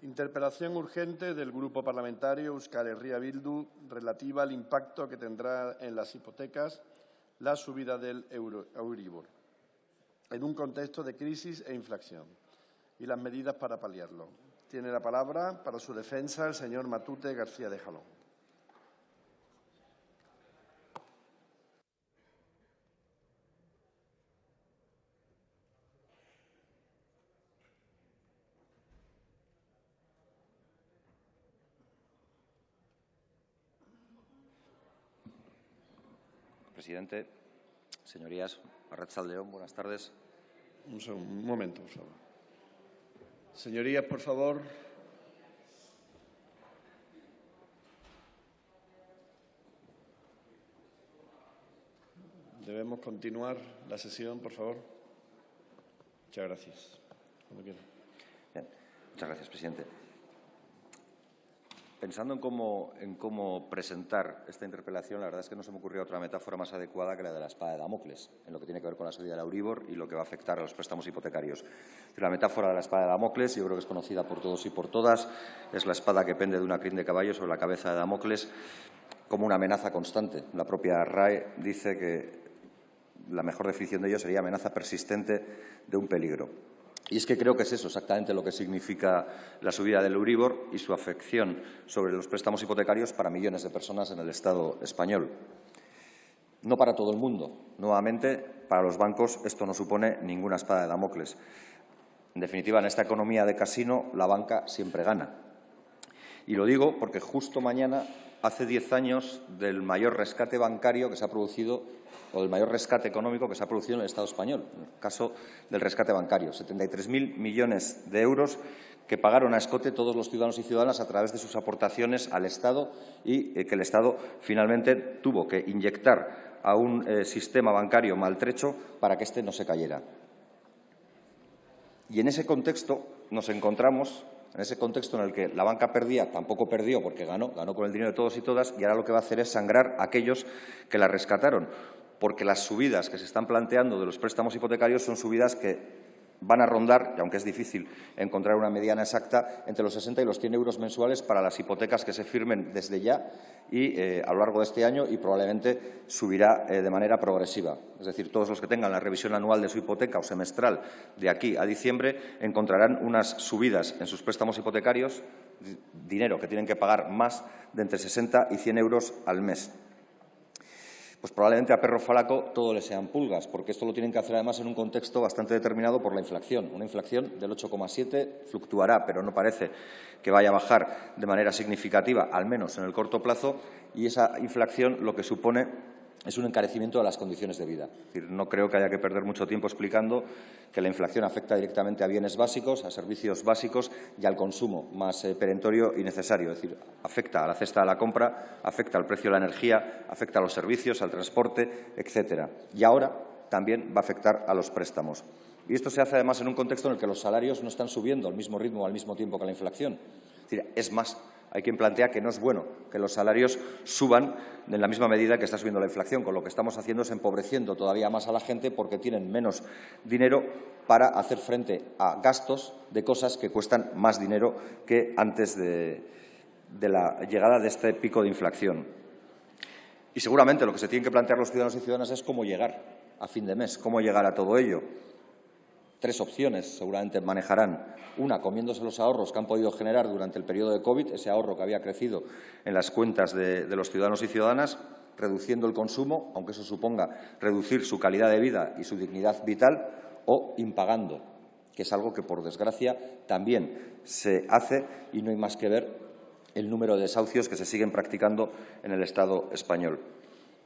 Interpelación urgente del Grupo Parlamentario Euskal Herria Bildu relativa al impacto que tendrá en las hipotecas la subida del Euribor en un contexto de crisis e inflación y las medidas para paliarlo. Tiene la palabra para su defensa el señor Matute García de Jalón. Presidente, señorías, Arratsaldeon, buenas tardes. Un momento, por favor. Señorías, por favor. Debemos continuar la sesión, por favor. Muchas gracias. Cuando quiera. Bien, muchas gracias, presidente. Pensando en cómo presentar esta interpelación, la verdad es que no se me ocurrió otra metáfora más adecuada que la de la espada de Damocles, en lo que tiene que ver con la subida del Euribor y lo que va a afectar a los préstamos hipotecarios. La metáfora de la espada de Damocles, yo creo que es conocida por todos y por todas, es la espada que pende de una crin de caballo sobre la cabeza de Damocles como una amenaza constante. La propia RAE dice que la mejor definición de ello sería amenaza persistente de un peligro. Y es que creo que es eso exactamente lo que significa la subida del Euribor y su afección sobre los préstamos hipotecarios para millones de personas en el Estado español. No para todo el mundo. Nuevamente, para los bancos esto no supone ninguna espada de Damocles. En definitiva, en esta economía de casino, la banca siempre gana. Y lo digo porque justo mañana hace 10 años del mayor rescate bancario que se ha producido o del mayor rescate económico que se ha producido en el Estado español, en el caso del rescate bancario. 73.000 millones de euros que pagaron a escote todos los ciudadanos y ciudadanas a través de sus aportaciones al Estado y que el Estado finalmente tuvo que inyectar a un sistema bancario maltrecho para que éste no se cayera. Y en ese contexto nos encontramos, en ese contexto en el que la banca perdía, tampoco perdió porque ganó con el dinero de todos y todas, y ahora lo que va a hacer es sangrar a aquellos que la rescataron, porque las subidas que se están planteando de los préstamos hipotecarios son subidas que van a rondar, y aunque es difícil encontrar una mediana exacta, entre los 60 y los 100 euros mensuales para las hipotecas que se firmen desde ya y a lo largo de este año, y probablemente subirá de manera progresiva. Es decir, todos los que tengan la revisión anual de su hipoteca o semestral de aquí a diciembre encontrarán unas subidas en sus préstamos hipotecarios, dinero que tienen que pagar más de entre 60 y 100 euros al mes. Pues probablemente a perro falaco todo le sean pulgas, porque esto lo tienen que hacer además en un contexto bastante determinado por la inflación. Una inflación del 8,7 fluctuará, pero no parece que vaya a bajar de manera significativa, al menos en el corto plazo, y esa inflación lo que supone es un encarecimiento de las condiciones de vida. Es decir, no creo que haya que perder mucho tiempo explicando que la inflación afecta directamente a bienes básicos, a servicios básicos y al consumo más perentorio y necesario. Es decir, afecta a la cesta de la compra, afecta al precio de la energía, afecta a los servicios, al transporte, etcétera. Y ahora también va a afectar a los préstamos. Y esto se hace además en un contexto en el que los salarios no están subiendo al mismo ritmo o al mismo tiempo que la inflación. Es decir, es más, hay quien plantea que no es bueno que los salarios suban en la misma medida que está subiendo la inflación, con lo que estamos haciendo es empobreciendo todavía más a la gente porque tienen menos dinero para hacer frente a gastos de cosas que cuestan más dinero que antes de la llegada de este pico de inflación. Y seguramente lo que se tienen que plantear los ciudadanos y ciudadanas es cómo llegar a fin de mes, cómo llegar a todo ello. 3 opciones seguramente manejarán. Una, comiéndose los ahorros que han podido generar durante el periodo de COVID, ese ahorro que había crecido en las cuentas de los ciudadanos y ciudadanas, reduciendo el consumo, aunque eso suponga reducir su calidad de vida y su dignidad vital, o impagando, que es algo que, por desgracia, también se hace y no hay más que ver el número de desahucios que se siguen practicando en el Estado español.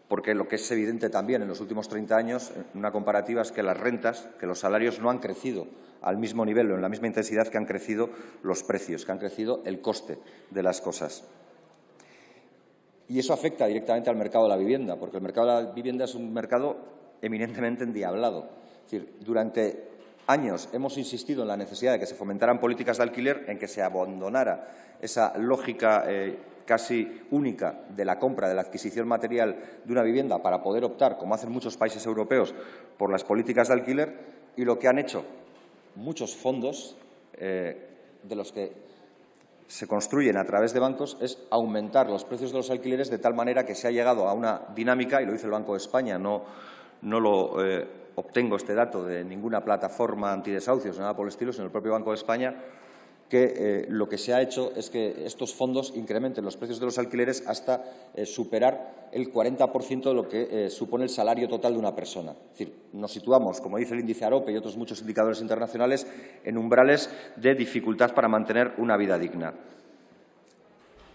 Porque lo que es evidente también en los últimos 30 años, en una comparativa, es que las rentas, que los salarios no han crecido al mismo nivel o en la misma intensidad que han crecido los precios, que han crecido el coste de las cosas. Y eso afecta directamente al mercado de la vivienda, porque el mercado de la vivienda es un mercado eminentemente endiablado. Es decir, durante años hemos insistido en la necesidad de que se fomentaran políticas de alquiler, en que se abandonara esa lógica casi única de la compra, de la adquisición material de una vivienda para poder optar, como hacen muchos países europeos, por las políticas de alquiler, y lo que han hecho muchos fondos de los que se construyen a través de bancos es aumentar los precios de los alquileres de tal manera que se ha llegado a una dinámica, y lo dice el Banco de España, no lo obtengo este dato de ninguna plataforma antidesahucios, nada por el estilo, sino el propio Banco de España, que lo que se ha hecho es que estos fondos incrementen los precios de los alquileres hasta superar el 40% de lo que supone el salario total de una persona. Es decir, nos situamos, como dice el índice AROPE y otros muchos indicadores internacionales, en umbrales de dificultad para mantener una vida digna.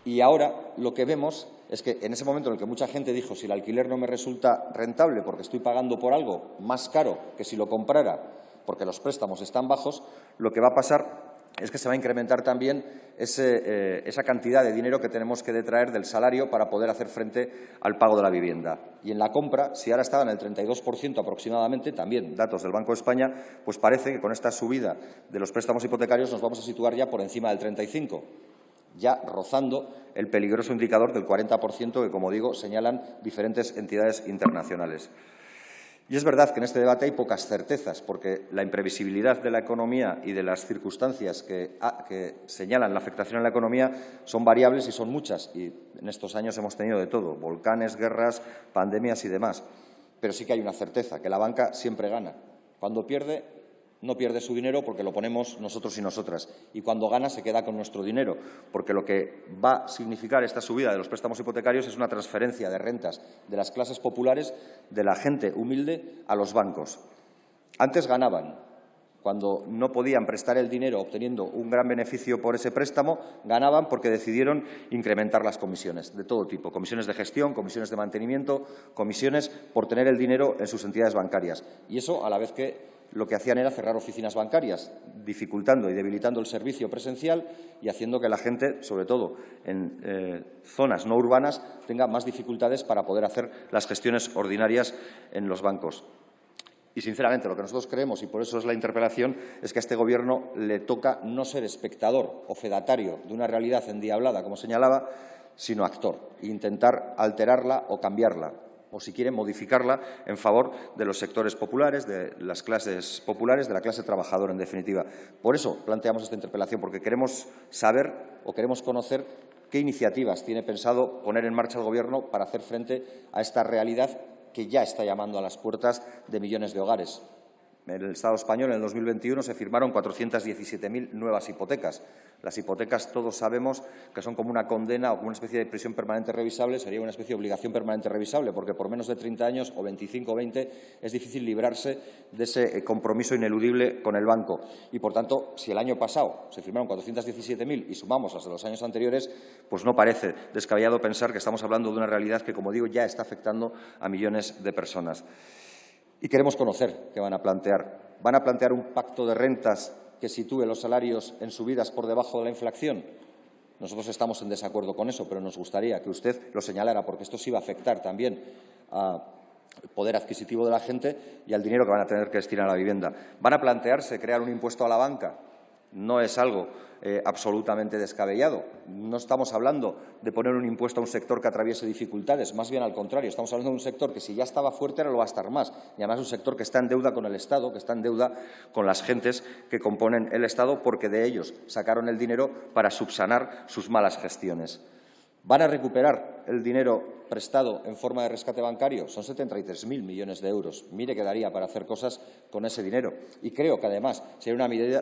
Y ahora lo que vemos es que en ese momento en el que mucha gente dijo si el alquiler no me resulta rentable porque estoy pagando por algo más caro que si lo comprara porque los préstamos están bajos, lo que va a pasar es que se va a incrementar también esa cantidad de dinero que tenemos que detraer del salario para poder hacer frente al pago de la vivienda. Y en la compra, si ahora estaba en el 32% aproximadamente, también datos del Banco de España, pues parece que con esta subida de los préstamos hipotecarios nos vamos a situar ya por encima del 35%, ya rozando el peligroso indicador del 40% que, como digo, señalan diferentes entidades internacionales. Y es verdad que en este debate hay pocas certezas, porque la imprevisibilidad de la economía y de las circunstancias que señalan la afectación en la economía son variables y son muchas. Y en estos años hemos tenido de todo, volcanes, guerras, pandemias y demás. Pero sí que hay una certeza, que la banca siempre gana. Cuando pierde, no pierde su dinero porque lo ponemos nosotros y nosotras. Y cuando gana, se queda con nuestro dinero, porque lo que va a significar esta subida de los préstamos hipotecarios es una transferencia de rentas de las clases populares, de la gente humilde, a los bancos. Antes ganaban. Cuando no podían prestar el dinero obteniendo un gran beneficio por ese préstamo, ganaban porque decidieron incrementar las comisiones de todo tipo, comisiones de gestión, comisiones de mantenimiento, comisiones por tener el dinero en sus entidades bancarias. Y eso a la vez que lo que hacían era cerrar oficinas bancarias, dificultando y debilitando el servicio presencial y haciendo que la gente, sobre todo en zonas no urbanas, tenga más dificultades para poder hacer las gestiones ordinarias en los bancos. Y, sinceramente, lo que nosotros creemos, y por eso es la interpelación, es que a este Gobierno le toca no ser espectador o fedatario de una realidad endiablada, como señalaba, sino actor, e intentar alterarla o cambiarla, o, si quieren, modificarla en favor de los sectores populares, de las clases populares, de la clase trabajadora, en definitiva. Por eso planteamos esta interpelación, porque queremos saber o queremos conocer qué iniciativas tiene pensado poner en marcha el Gobierno para hacer frente a esta realidad que ya está llamando a las puertas de millones de hogares. En el Estado español, en el 2021, se firmaron 417.000 nuevas hipotecas. Las hipotecas, todos sabemos que son como una condena o como una especie de prisión permanente revisable, sería una especie de obligación permanente revisable, porque por menos de 30 años o 25 o 20 es difícil librarse de ese compromiso ineludible con el banco. Y, por tanto, si el año pasado se firmaron 417.000 y sumamos las de los años anteriores, pues no parece descabellado pensar que estamos hablando de una realidad que, como digo, ya está afectando a millones de personas. Y queremos conocer qué van a plantear. ¿Van a plantear un pacto de rentas que sitúe los salarios en subidas por debajo de la inflación? Nosotros estamos en desacuerdo con eso, pero nos gustaría que usted lo señalara, porque esto sí va a afectar también al poder adquisitivo de la gente y al dinero que van a tener que destinar a la vivienda. ¿Van a plantearse crear un impuesto a la banca? No es algo absolutamente descabellado. No estamos hablando de poner un impuesto a un sector que atraviese dificultades, más bien al contrario. Estamos hablando de un sector que, si ya estaba fuerte, ahora lo va a estar más. Y además un sector que está en deuda con el Estado, que está en deuda con las gentes que componen el Estado, porque de ellos sacaron el dinero para subsanar sus malas gestiones. ¿Van a recuperar el dinero prestado en forma de rescate bancario? Son 73.000 millones de euros. Mire que daría para hacer cosas con ese dinero. Y creo que, además, sería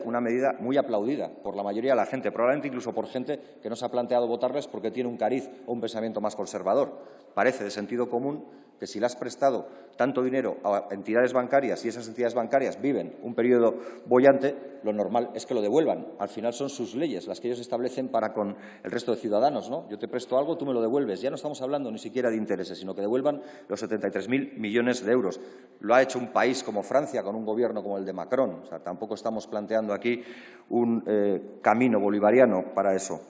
una medida muy aplaudida por la mayoría de la gente, probablemente incluso por gente que no se ha planteado votarles porque tiene un cariz o un pensamiento más conservador. Parece de sentido común que, si le has prestado tanto dinero a entidades bancarias y esas entidades bancarias viven un periodo boyante, lo normal es que lo devuelvan. Al final son sus leyes las que ellos establecen para con el resto de ciudadanos, ¿no? Yo te presto algo, tú me lo devuelves. Ya no estamos hablando ni siquiera de intereses, sino que devuelvan los 73.000 millones de euros. Lo ha hecho un país como Francia, con un gobierno como el de Macron. O sea, tampoco estamos planteando aquí un camino bolivariano para eso.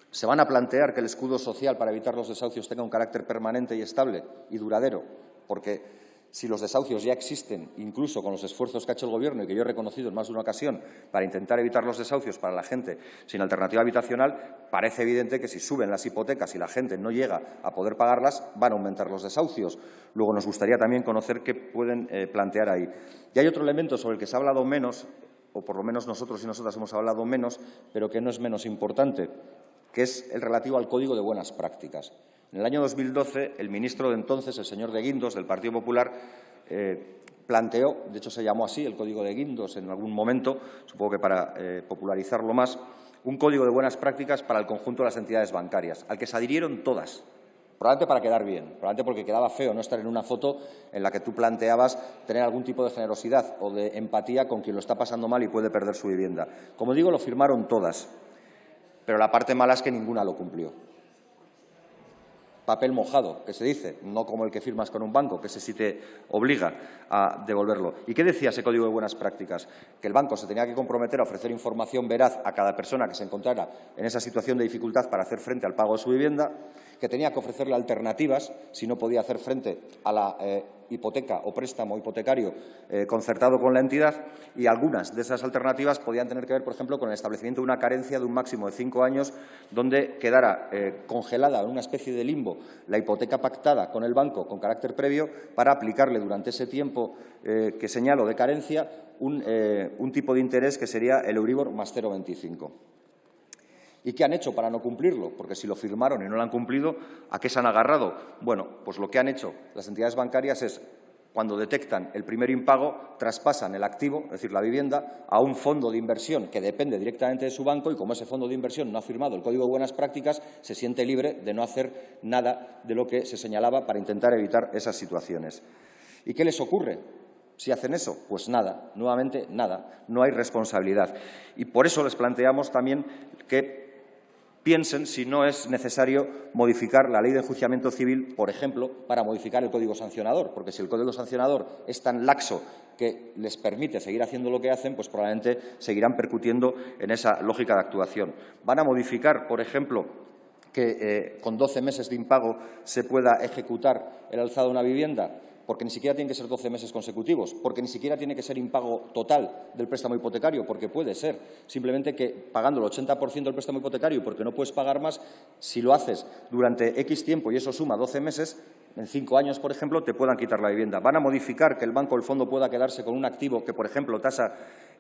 ¿Se van a plantear que el escudo social para evitar los desahucios tenga un carácter permanente y estable y duradero? Porque si los desahucios ya existen, incluso con los esfuerzos que ha hecho el Gobierno y que yo he reconocido en más de una ocasión para intentar evitar los desahucios para la gente sin alternativa habitacional, parece evidente que, si suben las hipotecas y la gente no llega a poder pagarlas, van a aumentar los desahucios. Luego, nos gustaría también conocer qué pueden plantear ahí. Y hay otro elemento sobre el que se ha hablado menos o por lo menos nosotros y nosotras hemos hablado menos, pero que no es menos importante, que es el relativo al Código de Buenas Prácticas. En el año 2012, el ministro de entonces, el señor de Guindos, del Partido Popular, planteó, de hecho se llamó así el Código de Guindos en algún momento, supongo que para popularizarlo más, un Código de Buenas Prácticas para el conjunto de las entidades bancarias, al que se adhirieron todas. Probablemente para quedar bien, probablemente porque quedaba feo no estar en una foto en la que tú planteabas tener algún tipo de generosidad o de empatía con quien lo está pasando mal y puede perder su vivienda. Como digo, lo firmaron todas, pero la parte mala es que ninguna lo cumplió. Papel mojado, que se dice, no como el que firmas con un banco, que ese sí te obliga a devolverlo. ¿Y qué decía ese Código de Buenas Prácticas? Que el banco se tenía que comprometer a ofrecer información veraz a cada persona que se encontrara en esa situación de dificultad para hacer frente al pago de su vivienda, que tenía que ofrecerle alternativas si no podía hacer frente a la hipoteca o préstamo hipotecario concertado con la entidad, y algunas de esas alternativas podían tener que ver, por ejemplo, con el establecimiento de una carencia de un máximo de 5 años donde quedara congelada en una especie de limbo la hipoteca pactada con el banco con carácter previo para aplicarle durante ese tiempo que señalo de carencia un tipo de interés que sería el Euribor más 0,25. ¿Y qué han hecho para no cumplirlo? Porque si lo firmaron y no lo han cumplido, ¿a qué se han agarrado? Bueno, pues lo que han hecho las entidades bancarias es, cuando detectan el primer impago, traspasan el activo, es decir, la vivienda, a un fondo de inversión que depende directamente de su banco y, como ese fondo de inversión no ha firmado el Código de Buenas Prácticas, se siente libre de no hacer nada de lo que se señalaba para intentar evitar esas situaciones. ¿Y qué les ocurre si hacen eso? Pues nada, nuevamente nada, no hay responsabilidad. Y por eso les planteamos también que piensen si no es necesario modificar la Ley de Enjuiciamiento Civil, por ejemplo, para modificar el Código Sancionador, porque si el Código Sancionador es tan laxo que les permite seguir haciendo lo que hacen, pues probablemente seguirán percutiendo en esa lógica de actuación. Van a modificar, por ejemplo, que con 12 meses de impago se pueda ejecutar el alzado de una vivienda, porque ni siquiera tienen que ser 12 meses consecutivos, porque ni siquiera tiene que ser impago total del préstamo hipotecario, porque puede ser simplemente que pagando el 80% del préstamo hipotecario, porque no puedes pagar más, si lo haces durante X tiempo y eso suma 12 meses, en 5 años, por ejemplo, te puedan quitar la vivienda. Van a modificar que el banco o el fondo pueda quedarse con un activo que, por ejemplo, tasa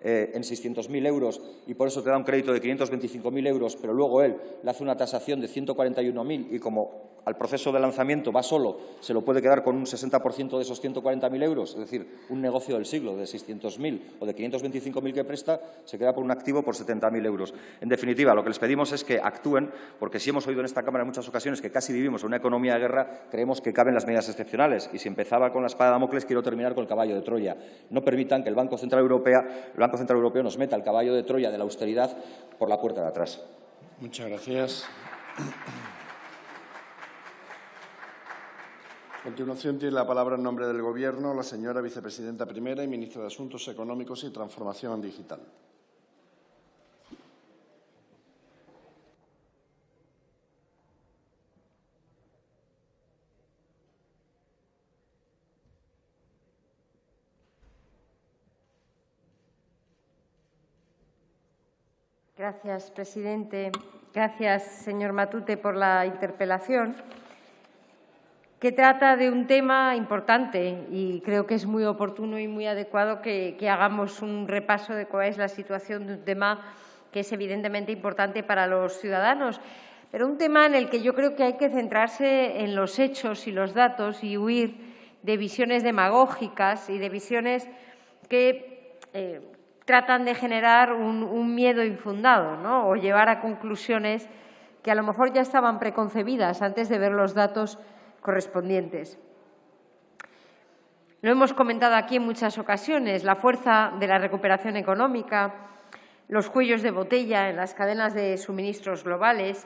en 600.000 euros y por eso te da un crédito de 525.000 euros, pero luego él le hace una tasación de 141.000 y como al proceso de lanzamiento va solo, se lo puede quedar con un 60% de esos 140.000 euros, es decir, un negocio del siglo de 600.000 o de 525.000 que presta, se queda por un activo por 70.000 euros. En definitiva, lo que les pedimos es que actúen, porque si hemos oído en esta Cámara en muchas ocasiones que casi vivimos en una economía de guerra, creemos que caben las medidas excepcionales. Y si empezaba con la espada de Damocles, quiero terminar con el caballo de Troya. No permitan que el Banco Central Europeo nos meta el caballo de Troya de la austeridad por la puerta de atrás. Muchas gracias. A continuación tiene la palabra en nombre del Gobierno la señora vicepresidenta primera y ministra de Asuntos Económicos y Transformación Digital. Gracias, presidente. Gracias, señor Matute, por la interpelación, que trata de un tema importante y creo que es muy oportuno y muy adecuado que hagamos un repaso de cuál es la situación de un tema que es evidentemente importante para los ciudadanos, pero un tema en el que yo creo que hay que centrarse en los hechos y los datos y huir de visiones demagógicas y de visiones que tratan de generar un miedo infundado, ¿no? O llevar a conclusiones que a lo mejor ya estaban preconcebidas antes de ver los datos correspondientes. Lo hemos comentado aquí en muchas ocasiones, la fuerza de la recuperación económica, los cuellos de botella en las cadenas de suministros globales,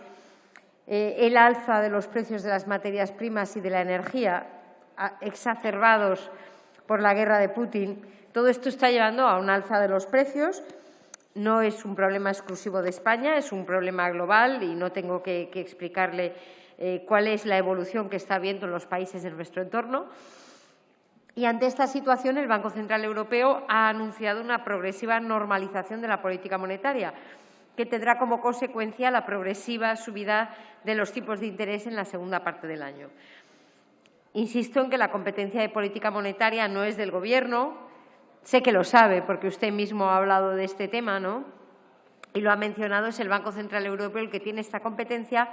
el alza de los precios de las materias primas y de la energía, exacerbados por la guerra de Putin. Todo esto está llevando a un alza de los precios. No es un problema exclusivo de España, es un problema global y no tengo que explicarle cuál es la evolución que está habiendo en los países de nuestro entorno. Y ante esta situación, el Banco Central Europeo ha anunciado una progresiva normalización de la política monetaria, que tendrá como consecuencia la progresiva subida de los tipos de interés en la segunda parte del año. Insisto en que la competencia de política monetaria no es del Gobierno, sé que lo sabe porque usted mismo ha hablado de este tema, ¿no? Y lo ha mencionado, es el Banco Central Europeo el que tiene esta competencia,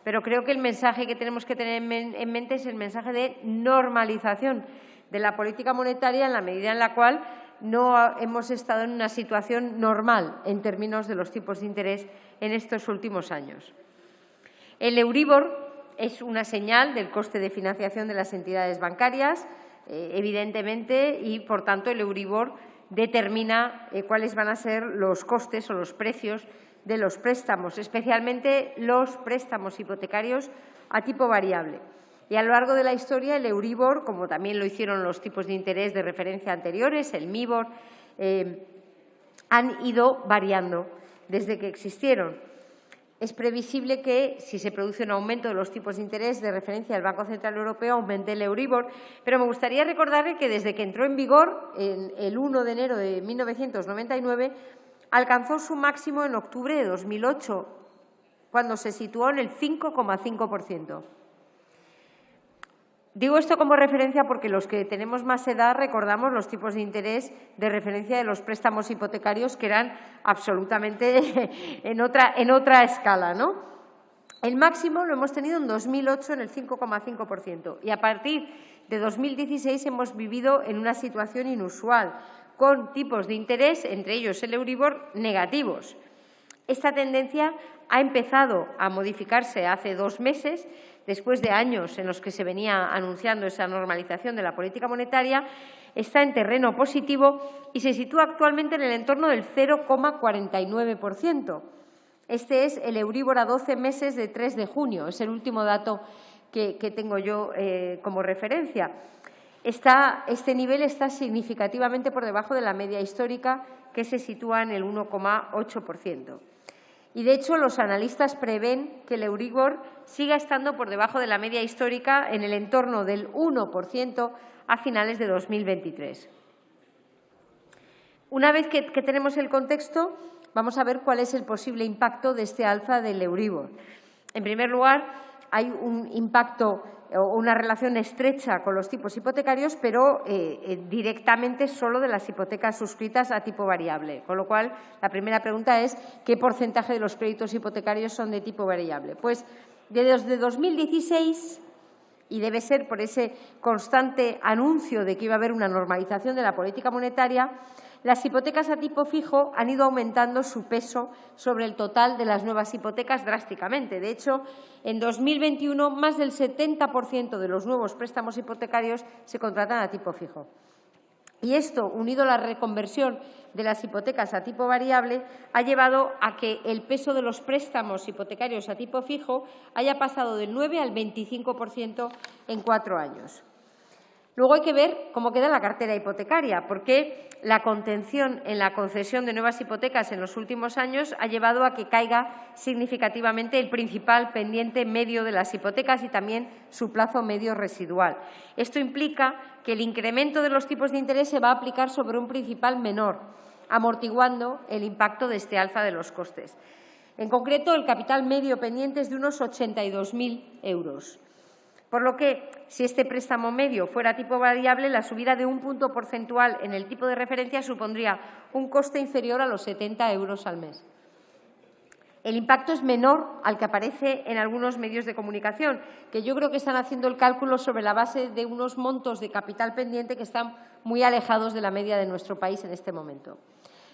pero creo que el mensaje que tenemos que tener en mente es el mensaje de normalización de la política monetaria en la medida en la cual no hemos estado en una situación normal en términos de los tipos de interés en estos últimos años. El Euribor es una señal del coste de financiación de las entidades bancarias, evidentemente, y, por tanto, el Euribor determina cuáles van a ser los costes o los precios de los préstamos, especialmente los préstamos hipotecarios a tipo variable. Y a lo largo de la historia, el Euribor, como también lo hicieron los tipos de interés de referencia anteriores, el MIBOR, han ido variando desde que existieron. Es previsible que, si se produce un aumento de los tipos de interés de referencia del Banco Central Europeo, aumente el Euribor, pero me gustaría recordarle que desde que entró en vigor, el 1 de enero de 1999, alcanzó su máximo en octubre de 2008, cuando se situó en el 5,5%. Digo esto como referencia porque los que tenemos más edad recordamos los tipos de interés de referencia de los préstamos hipotecarios, que eran absolutamente en otra escala, ¿no? El máximo lo hemos tenido en 2008 en el 5,5% y a partir de 2016 hemos vivido en una situación inusual, con tipos de interés, entre ellos el Euribor, negativos. Esta tendencia ha empezado a modificarse hace 2 meses, después de años en los que se venía anunciando esa normalización de la política monetaria, está en terreno positivo y se sitúa actualmente en el entorno del 0,49%. Este es el Euribor a 12 meses de 3 de junio, es el último dato que tengo yo como referencia. Este nivel está significativamente por debajo de la media histórica, que se sitúa en el 1,8%. Y, de hecho, los analistas prevén que el Euribor siga estando por debajo de la media histórica en el entorno del 1% a finales de 2023. Una vez que tenemos el contexto, vamos a ver cuál es el posible impacto de este alza del Euribor. En primer lugar, hay un impacto o una relación estrecha con los tipos hipotecarios, pero directamente solo de las hipotecas suscritas a tipo variable. Con lo cual, la primera pregunta es ¿qué porcentaje de los créditos hipotecarios son de tipo variable? Pues desde 2016, y debe ser por ese constante anuncio de que iba a haber una normalización de la política monetaria, las hipotecas a tipo fijo han ido aumentando su peso sobre el total de las nuevas hipotecas drásticamente. De hecho, en 2021, más del 70% de los nuevos préstamos hipotecarios se contratan a tipo fijo. Y esto, unido a la reconversión de las hipotecas a tipo variable, ha llevado a que el peso de los préstamos hipotecarios a tipo fijo haya pasado del 9 al 25% en 4 años. Luego hay que ver cómo queda la cartera hipotecaria, porque la contención en la concesión de nuevas hipotecas en los últimos años ha llevado a que caiga significativamente el principal pendiente medio de las hipotecas y también su plazo medio residual. Esto implica que el incremento de los tipos de interés se va a aplicar sobre un principal menor, amortiguando el impacto de este alza de los costes. En concreto, el capital medio pendiente es de unos 82.000 euros. Por lo que, si este préstamo medio fuera tipo variable, la subida de un punto porcentual en el tipo de referencia supondría un coste inferior a los 70 euros al mes. El impacto es menor al que aparece en algunos medios de comunicación, que yo creo que están haciendo el cálculo sobre la base de unos montos de capital pendiente que están muy alejados de la media de nuestro país en este momento.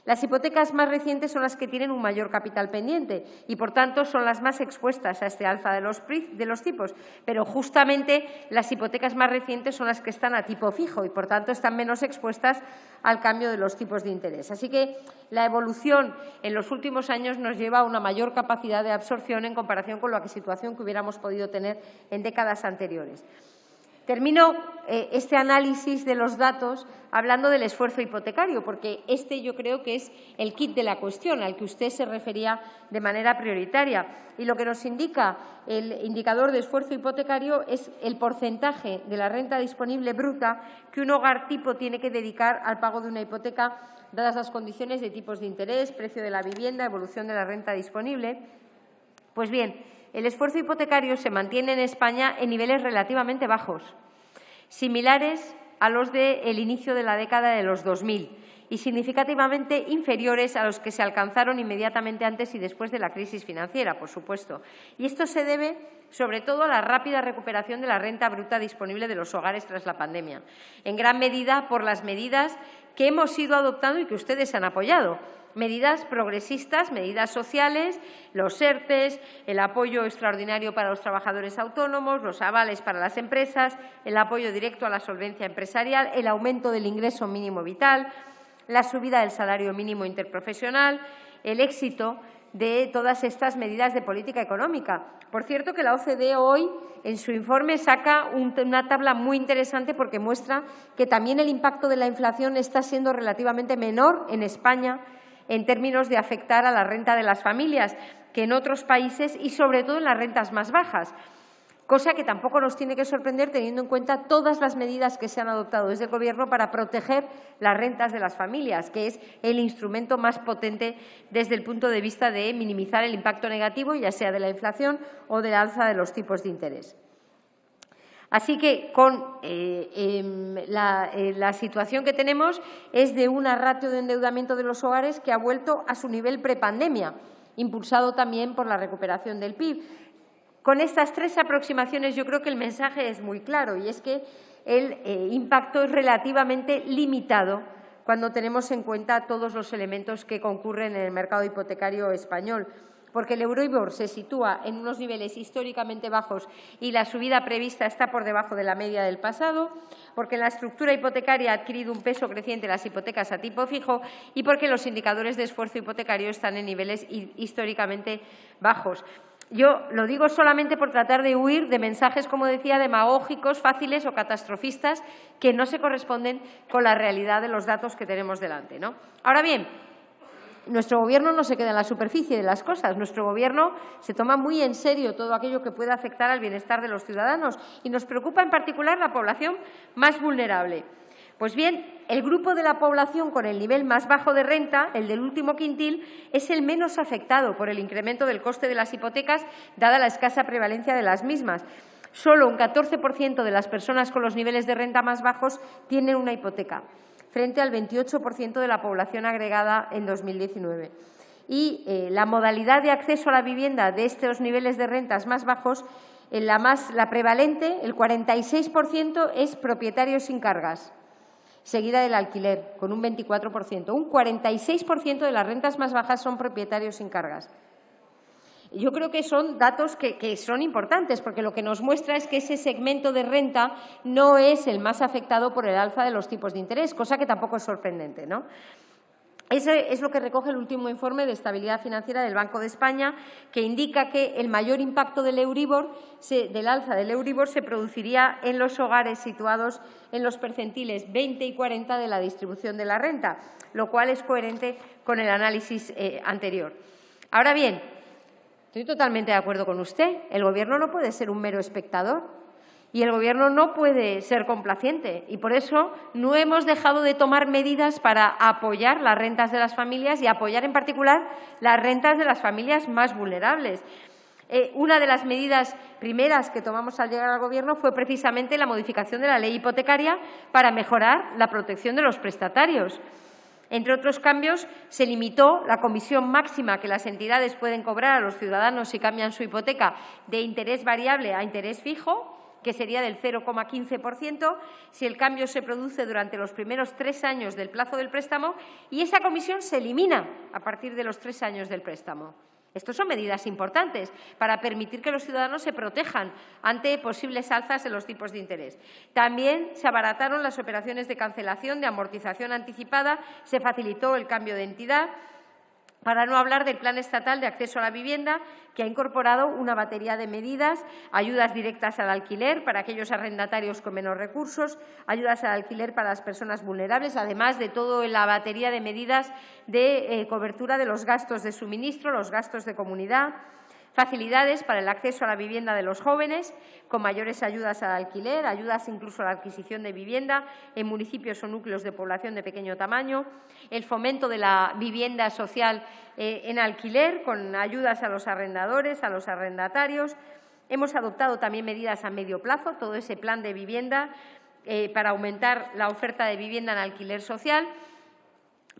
Las hipotecas más recientes son las que tienen un mayor capital pendiente y, por tanto, son las más expuestas a este alza de los tipos. Pero, justamente, las hipotecas más recientes son las que están a tipo fijo y, por tanto, están menos expuestas al cambio de los tipos de interés. Así que la evolución en los últimos años nos lleva a una mayor capacidad de absorción en comparación con la situación que hubiéramos podido tener en décadas anteriores. Termino este análisis de los datos hablando del esfuerzo hipotecario, porque yo creo que es el quid de la cuestión al que usted se refería de manera prioritaria. Y lo que nos indica el indicador de esfuerzo hipotecario es el porcentaje de la renta disponible bruta que un hogar tipo tiene que dedicar al pago de una hipoteca, dadas las condiciones de tipos de interés, precio de la vivienda, evolución de la renta disponible. Pues bien, el esfuerzo hipotecario se mantiene en España en niveles relativamente bajos, similares a los del inicio de la década de los 2000 y significativamente inferiores a los que se alcanzaron inmediatamente antes y después de la crisis financiera, por supuesto. Y esto se debe, sobre todo, a la rápida recuperación de la renta bruta disponible de los hogares tras la pandemia, en gran medida por las medidas que hemos ido adoptando y que ustedes han apoyado. Medidas progresistas, medidas sociales, los ERTEs, el apoyo extraordinario para los trabajadores autónomos, los avales para las empresas, el apoyo directo a la solvencia empresarial, el aumento del ingreso mínimo vital, la subida del salario mínimo interprofesional, el éxito de todas estas medidas de política económica. Por cierto, que la OCDE hoy, en su informe, saca una tabla muy interesante porque muestra que también el impacto de la inflación está siendo relativamente menor en España en términos de afectar a la renta de las familias que en otros países y, sobre todo, en las rentas más bajas, cosa que tampoco nos tiene que sorprender teniendo en cuenta todas las medidas que se han adoptado desde el Gobierno para proteger las rentas de las familias, que es el instrumento más potente desde el punto de vista de minimizar el impacto negativo, ya sea de la inflación o del alza de los tipos de interés. Así que con la situación que tenemos es de una ratio de endeudamiento de los hogares que ha vuelto a su nivel prepandemia, impulsado también por la recuperación del PIB. Con estas tres aproximaciones yo creo que el mensaje es muy claro y es que el impacto es relativamente limitado cuando tenemos en cuenta todos los elementos que concurren en el mercado hipotecario español, porque el Euribor se sitúa en unos niveles históricamente bajos y la subida prevista está por debajo de la media del pasado, porque la estructura hipotecaria ha adquirido un peso creciente las hipotecas a tipo fijo y porque los indicadores de esfuerzo hipotecario están en niveles históricamente bajos. Yo lo digo solamente por tratar de huir de mensajes, como decía, demagógicos, fáciles o catastrofistas que no se corresponden con la realidad de los datos que tenemos delante, ¿no? Ahora bien, nuestro Gobierno no se queda en la superficie de las cosas. Nuestro Gobierno se toma muy en serio todo aquello que pueda afectar al bienestar de los ciudadanos y nos preocupa en particular la población más vulnerable. Pues bien, el grupo de la población con el nivel más bajo de renta, el del último quintil, es el menos afectado por el incremento del coste de las hipotecas, dada la escasa prevalencia de las mismas. Solo un 14% de las personas con los niveles de renta más bajos tienen una hipoteca, frente al 28% de la población agregada en 2019. Y la modalidad de acceso a la vivienda de estos niveles de rentas más bajos, la prevalente, el 46%, es propietario sin cargas, seguida del alquiler, con un 24%. Un 46% de las rentas más bajas son propietarios sin cargas. Yo creo que son datos que son importantes, porque lo que nos muestra es que ese segmento de renta no es el más afectado por el alza de los tipos de interés, cosa que tampoco es sorprendente, ¿no? Ese es lo que recoge el último informe de estabilidad financiera del Banco de España, que indica que el mayor impacto del alza del Euribor se produciría en los hogares situados en los percentiles 20 y 40 de la distribución de la renta, lo cual es coherente con el análisis anterior. Ahora bien, estoy totalmente de acuerdo con usted. El Gobierno no puede ser un mero espectador. Y el Gobierno no puede ser complaciente y por eso no hemos dejado de tomar medidas para apoyar las rentas de las familias y apoyar en particular las rentas de las familias más vulnerables. Una de las medidas primeras que tomamos al llegar al Gobierno fue precisamente la modificación de la ley hipotecaria para mejorar la protección de los prestatarios. Entre otros cambios, se limitó la comisión máxima que las entidades pueden cobrar a los ciudadanos si cambian su hipoteca de interés variable a interés fijo, que sería del 0,15%, si el cambio se produce durante los primeros 3 años del plazo del préstamo, y esa comisión se elimina a partir de los 3 años del préstamo. Estas son medidas importantes para permitir que los ciudadanos se protejan ante posibles alzas en los tipos de interés. También se abarataron las operaciones de cancelación, de amortización anticipada, se facilitó el cambio de entidad, para no hablar del Plan Estatal de Acceso a la Vivienda, que ha incorporado una batería de medidas, ayudas directas al alquiler para aquellos arrendatarios con menos recursos, ayudas al alquiler para las personas vulnerables, además de toda la batería de medidas de cobertura de los gastos de suministro, los gastos de comunidad, facilidades para el acceso a la vivienda de los jóvenes, con mayores ayudas al alquiler, ayudas incluso a la adquisición de vivienda en municipios o núcleos de población de pequeño tamaño, el fomento de la vivienda social en alquiler, con ayudas a los arrendadores, a los arrendatarios. Hemos adoptado también medidas a medio plazo, todo ese plan de vivienda para aumentar la oferta de vivienda en alquiler social.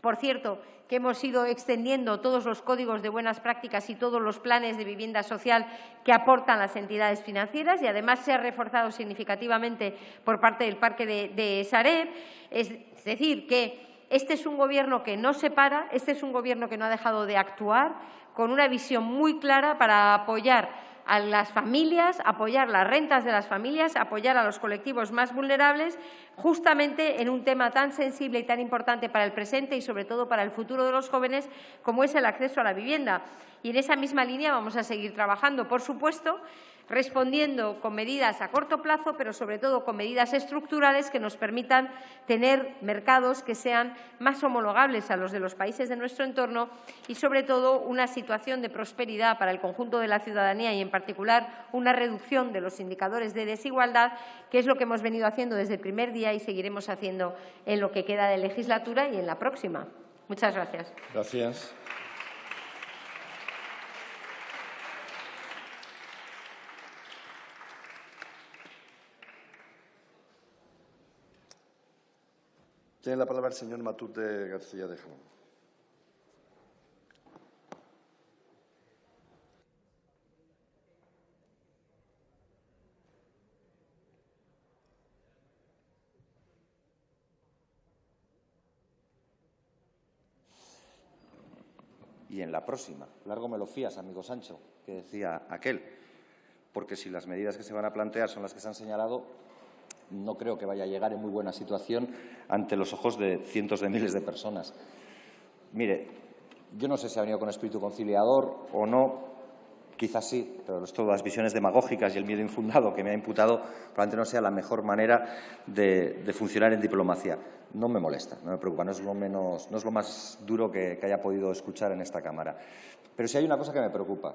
Por cierto, que hemos ido extendiendo todos los códigos de buenas prácticas y todos los planes de vivienda social que aportan las entidades financieras y, además, se ha reforzado significativamente por parte del parque de Sareb. Es decir, que este es un Gobierno que no se para, este es un Gobierno que no ha dejado de actuar, con una visión muy clara para apoyar a las familias, apoyar las rentas de las familias, apoyar a los colectivos más vulnerables, justamente en un tema tan sensible y tan importante para el presente y, sobre todo, para el futuro de los jóvenes, como es el acceso a la vivienda. Y en esa misma línea vamos a seguir trabajando, por supuesto, respondiendo con medidas a corto plazo, pero sobre todo con medidas estructurales que nos permitan tener mercados que sean más homologables a los de los países de nuestro entorno y, sobre todo, una situación de prosperidad para el conjunto de la ciudadanía y, en particular, una reducción de los indicadores de desigualdad, que es lo que hemos venido haciendo desde el primer día y seguiremos haciendo en lo que queda de legislatura y en la próxima. Muchas gracias. Gracias. Tiene la palabra el señor Matute García de Jamón. Y en la próxima, largo me lo fías, amigo Sancho, que decía aquel, porque si las medidas que se van a plantear son las que se han señalado, no creo que vaya a llegar en muy buena situación ante los ojos de cientos de miles de personas. Mire, yo no sé si ha venido con espíritu conciliador o no, quizás sí, pero todas las visiones demagógicas y el miedo infundado que me ha imputado probablemente no sea la mejor manera de funcionar en diplomacia. No me molesta, no me preocupa, no es lo más duro que haya podido escuchar en esta Cámara. Pero sí hay una cosa que me preocupa.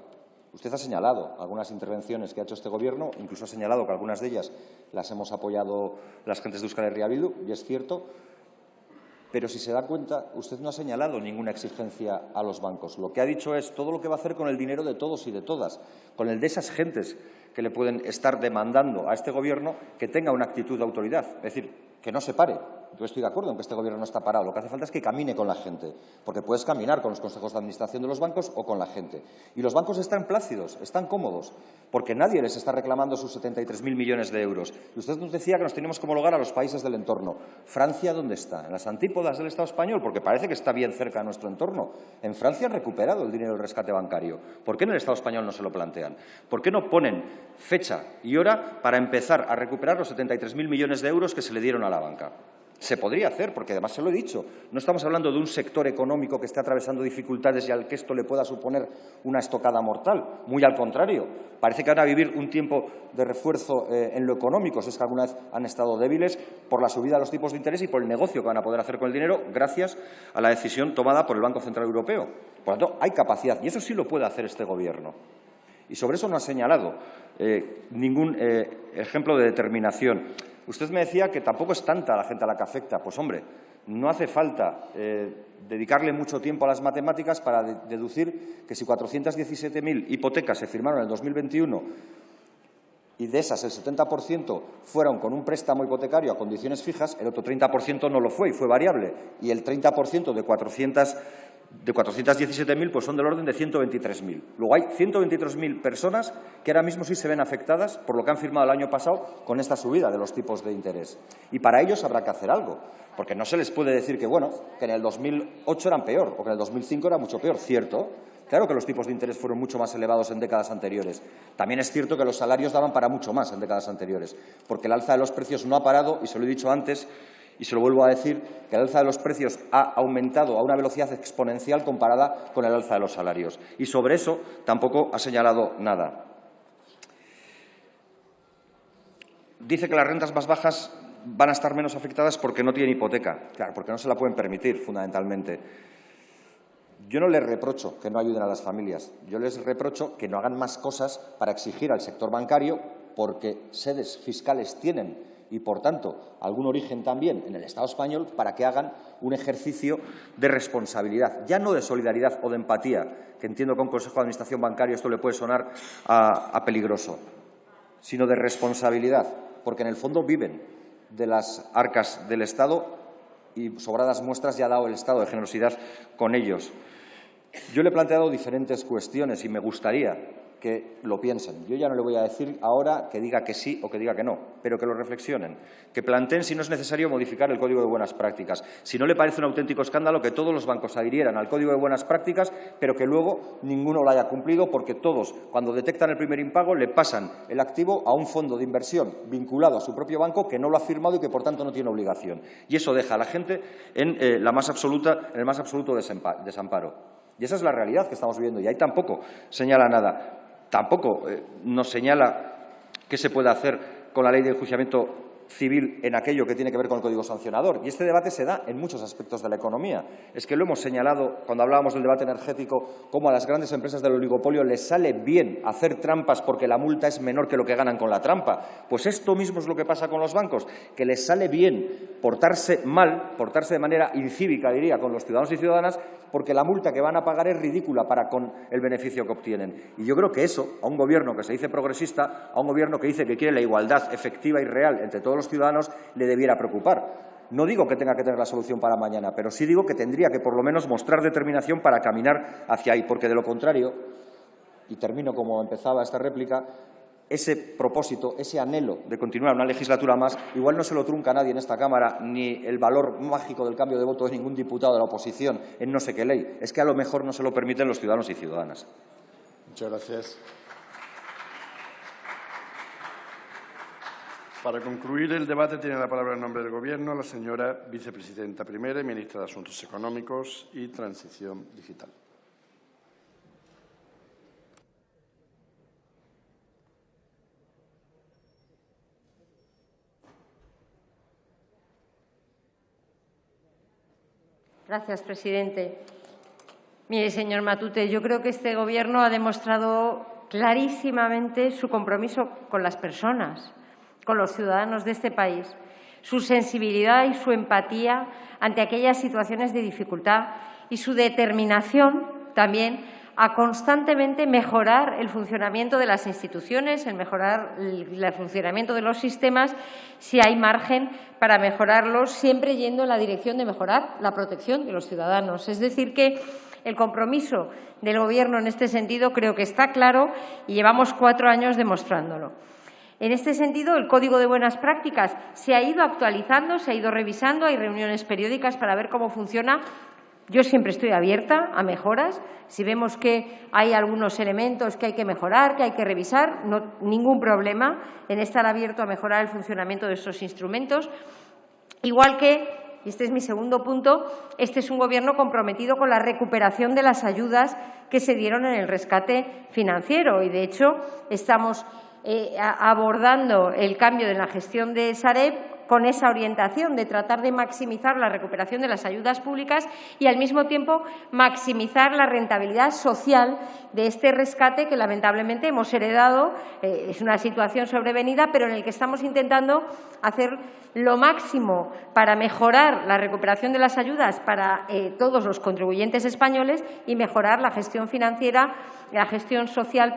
Usted ha señalado algunas intervenciones que ha hecho este Gobierno, incluso ha señalado que algunas de ellas las hemos apoyado las gentes de Euskal Herria Bildu, y es cierto, pero si se da cuenta, usted no ha señalado ninguna exigencia a los bancos. Lo que ha dicho es todo lo que va a hacer con el dinero de todos y de todas, con el de esas gentes que le pueden estar demandando a este Gobierno que tenga una actitud de autoridad, es decir, que no se pare. Yo estoy de acuerdo en que este Gobierno no está parado. Lo que hace falta es que camine con la gente, porque puedes caminar con los consejos de administración de los bancos o con la gente. Y los bancos están plácidos, están cómodos, porque nadie les está reclamando sus 73.000 millones de euros. Y usted nos decía que nos tenemos que homologar a los países del entorno. ¿Francia dónde está? ¿En las antípodas del Estado español? Porque parece que está bien cerca de nuestro entorno. En Francia han recuperado el dinero del rescate bancario. ¿Por qué en el Estado español no se lo plantean? ¿Por qué no ponen fecha y hora para empezar a recuperar los 73.000 millones de euros que se le dieron a la banca? Se podría hacer, porque además se lo he dicho, no estamos hablando de un sector económico que esté atravesando dificultades y al que esto le pueda suponer una estocada mortal. Muy al contrario, parece que van a vivir un tiempo de refuerzo en lo económico, si es que alguna vez han estado débiles por la subida de los tipos de interés y por el negocio que van a poder hacer con el dinero gracias a la decisión tomada por el Banco Central Europeo. Por lo tanto, hay capacidad y eso sí lo puede hacer este Gobierno. Y sobre eso no ha señalado ningún ejemplo de determinación. Usted me decía que tampoco es tanta la gente a la que afecta. Pues, hombre, no hace falta dedicarle mucho tiempo a las matemáticas para deducir que si 417.000 hipotecas se firmaron en el 2021 y de esas el 70% fueron con un préstamo hipotecario a condiciones fijas, el otro 30% no lo fue y fue variable. Y el 30% de 417.000 pues son del orden de 123.000. Luego hay 123.000 personas que ahora mismo sí se ven afectadas por lo que han firmado el año pasado con esta subida de los tipos de interés. Y para ellos habrá que hacer algo, porque no se les puede decir que, bueno, que en el 2008 eran peor o que en el 2005 era mucho peor. Cierto, claro que los tipos de interés fueron mucho más elevados en décadas anteriores. También es cierto que los salarios daban para mucho más en décadas anteriores, porque el alza de los precios no ha parado, y se lo he dicho antes, y se lo vuelvo a decir, que el alza de los precios ha aumentado a una velocidad exponencial comparada con el alza de los salarios. Y sobre eso tampoco ha señalado nada. Dice que las rentas más bajas van a estar menos afectadas porque no tienen hipoteca. Claro, porque no se la pueden permitir, fundamentalmente. Yo no les reprocho que no ayuden a las familias. Yo les reprocho que no hagan más cosas para exigir al sector bancario, porque sedes fiscales tienen y, por tanto, algún origen también en el Estado español, para que hagan un ejercicio de responsabilidad, ya no de solidaridad o de empatía, que entiendo que a un Consejo de Administración bancario esto le puede sonar a peligroso, sino de responsabilidad, porque en el fondo viven de las arcas del Estado y sobradas muestras ya ha dado el Estado de generosidad con ellos. Yo le he planteado diferentes cuestiones y me gustaría que lo piensen. Yo ya no le voy a decir ahora que diga que sí o que diga que no, pero que lo reflexionen, que planteen si no es necesario modificar el Código de Buenas Prácticas, si no le parece un auténtico escándalo que todos los bancos adhirieran al Código de Buenas Prácticas, pero que luego ninguno lo haya cumplido porque todos, cuando detectan el primer impago, le pasan el activo a un fondo de inversión vinculado a su propio banco que no lo ha firmado y que, por tanto, no tiene obligación. Y eso deja a la gente en el más absoluto desamparo. Y esa es la realidad que estamos viviendo. Y ahí tampoco señala nada. Tampoco nos señala qué se puede hacer con la Ley de Enjuiciamiento Civil en aquello que tiene que ver con el Código Sancionador. Y este debate se da en muchos aspectos de la economía. Es que lo hemos señalado cuando hablábamos del debate energético, cómo a las grandes empresas del oligopolio les sale bien hacer trampas porque la multa es menor que lo que ganan con la trampa. Pues esto mismo es lo que pasa con los bancos, que les sale bien portarse mal, portarse de manera incívica, diría, con los ciudadanos y ciudadanas, porque la multa que van a pagar es ridícula para con el beneficio que obtienen. Y yo creo que eso, a un Gobierno que se dice progresista, a un Gobierno que dice que quiere la igualdad efectiva y real entre todos los ciudadanos, le debiera preocupar. No digo que tenga que tener la solución para mañana, pero sí digo que tendría que por lo menos mostrar determinación para caminar hacia ahí, porque de lo contrario, y termino como empezaba esta réplica, ese propósito, ese anhelo de continuar una legislatura más, igual no se lo trunca a nadie en esta Cámara, ni el valor mágico del cambio de voto de ningún diputado de la oposición en no sé qué ley. Es que a lo mejor no se lo permiten los ciudadanos y ciudadanas. Muchas gracias. Para concluir el debate tiene la palabra en nombre del Gobierno la señora vicepresidenta primera y ministra de Asuntos Económicos y Transición Digital. Gracias, presidente. Mire, señor Matute, yo creo que este Gobierno ha demostrado clarísimamente su compromiso con las personas, con los ciudadanos de este país, su sensibilidad y su empatía ante aquellas situaciones de dificultad y su determinación también a constantemente mejorar el funcionamiento de las instituciones, el mejorar el funcionamiento de los sistemas, si hay margen para mejorarlos, siempre yendo en la dirección de mejorar la protección de los ciudadanos. Es decir, que el compromiso del Gobierno en este sentido creo que está claro y llevamos 4 años demostrándolo. En este sentido, el Código de Buenas Prácticas se ha ido actualizando, se ha ido revisando, hay reuniones periódicas para ver cómo funciona. Yo siempre estoy abierta a mejoras. Si vemos que hay algunos elementos que hay que mejorar, que hay que revisar, no, ningún problema en estar abierto a mejorar el funcionamiento de estos instrumentos. Igual que, y este es mi segundo punto, este es un Gobierno comprometido con la recuperación de las ayudas que se dieron en el rescate financiero. Y, de hecho, estamos abordando el cambio de la gestión de Sareb con esa orientación de tratar de maximizar la recuperación de las ayudas públicas y, al mismo tiempo, maximizar la rentabilidad social de este rescate que, lamentablemente, hemos heredado. Es una situación sobrevenida, pero en el que estamos intentando hacer lo máximo para mejorar la recuperación de las ayudas para todos los contribuyentes españoles y mejorar la gestión financiera, la gestión social,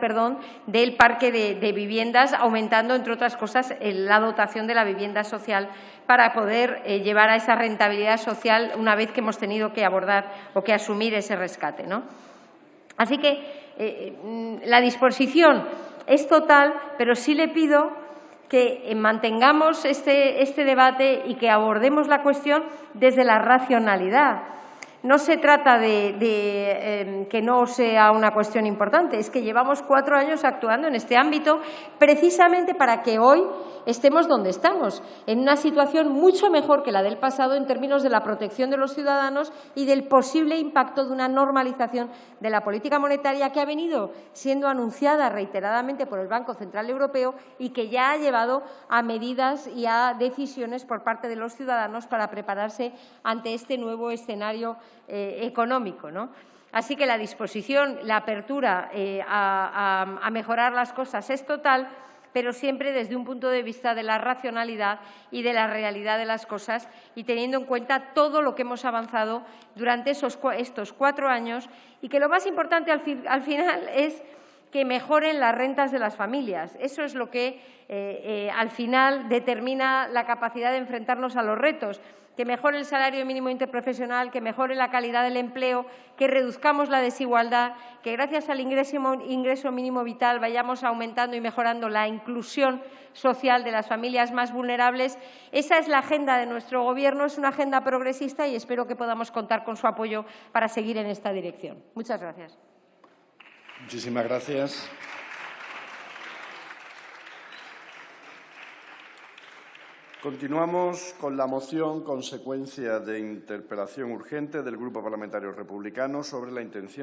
del parque de viviendas, aumentando, entre otras cosas, la dotación de la vivienda social para poder llevar a esa rentabilidad social una vez que hemos tenido que abordar o que asumir ese rescate, ¿no? Así que la disposición es total, pero sí le pido que mantengamos este debate y que abordemos la cuestión desde la racionalidad. No se trata de que no sea una cuestión importante, es que llevamos 4 años actuando en este ámbito precisamente para que hoy estemos donde estamos, en una situación mucho mejor que la del pasado en términos de la protección de los ciudadanos y del posible impacto de una normalización de la política monetaria que ha venido siendo anunciada reiteradamente por el Banco Central Europeo y que ya ha llevado a medidas y a decisiones por parte de los ciudadanos para prepararse ante este nuevo escenario económico, ¿no? Así que la disposición, la apertura a mejorar las cosas es total, pero siempre desde un punto de vista de la racionalidad y de la realidad de las cosas y teniendo en cuenta todo lo que hemos avanzado durante estos 4 años y que lo más importante al final es que mejoren las rentas de las familias. Eso es lo que, al final, determina la capacidad de enfrentarnos a los retos. Que mejore el salario mínimo interprofesional, que mejore la calidad del empleo, que reduzcamos la desigualdad, que gracias al ingreso mínimo vital vayamos aumentando y mejorando la inclusión social de las familias más vulnerables. Esa es la agenda de nuestro Gobierno, es una agenda progresista y espero que podamos contar con su apoyo para seguir en esta dirección. Muchas gracias. Muchísimas gracias. Continuamos con la moción consecuencia de interpelación urgente del Grupo Parlamentario Republicano sobre la intención